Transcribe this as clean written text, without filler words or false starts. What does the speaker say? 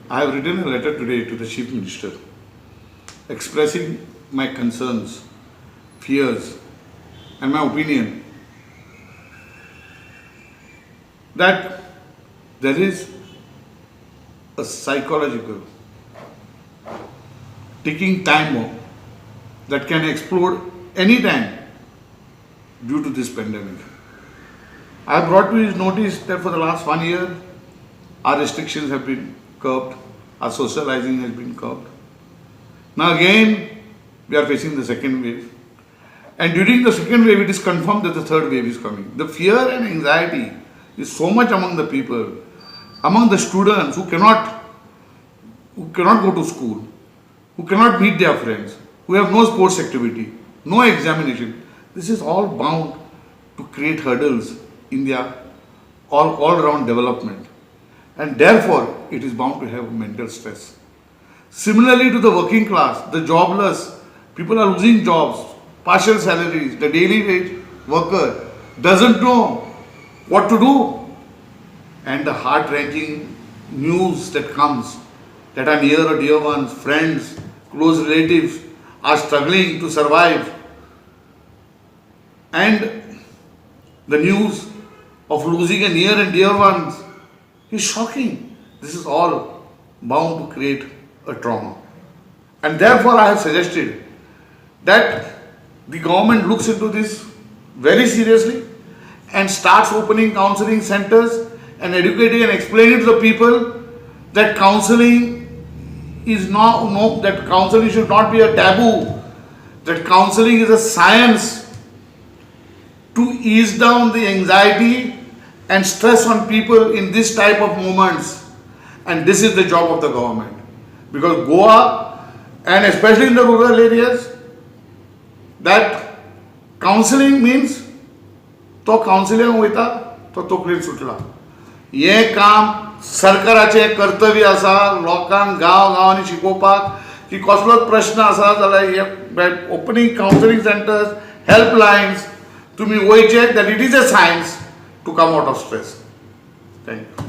I have written a letter today to the Chief Minister expressing my concerns, fears, and my opinion that there is a psychological ticking time bomb that can explode any time due to this pandemic. I have brought to his notice that for the last 1 year, our restrictions have been curbed, our socializing has been curbed. Now again, we are facing the second wave. And during the second wave, it is confirmed that the third wave is coming. The fear and anxiety is so much among the people, among the students who cannot go to school, who cannot meet their friends, who have no sports activity, no examination. This is all bound to create hurdles in their all-round development. And therefore, it is bound to have mental stress. Similarly to the working class, the jobless, people are losing jobs, partial salaries, the daily wage worker doesn't know what to do. And the heart-wrenching news that comes that our near or dear ones, friends, close relatives are struggling to survive. And the news of losing a near and dear ones is shocking. This is all bound to create a trauma. And therefore I have suggested that the government looks into this very seriously and starts opening counseling centers and educating and explaining to the people that counseling is that counseling should not be a taboo, that counseling is a science to ease down the anxiety and stress on people in this type of moments. And this is the job of the government. Because Goa, and especially in the rural areas, that counseling means तो counselling वयता तो तकलीफ सुटला. हे काम सरकाराचे कर्तव्य आसा लोकांक गांव गांवांनी शिकोवपाक की कसलोच प्रश्न आसा जाल्यार हे ओपनिंग काउन्सिलिंग सेंटर्स हेल्पलायन्स तुमी वयचे that it is a science to come out of stress. Thank you.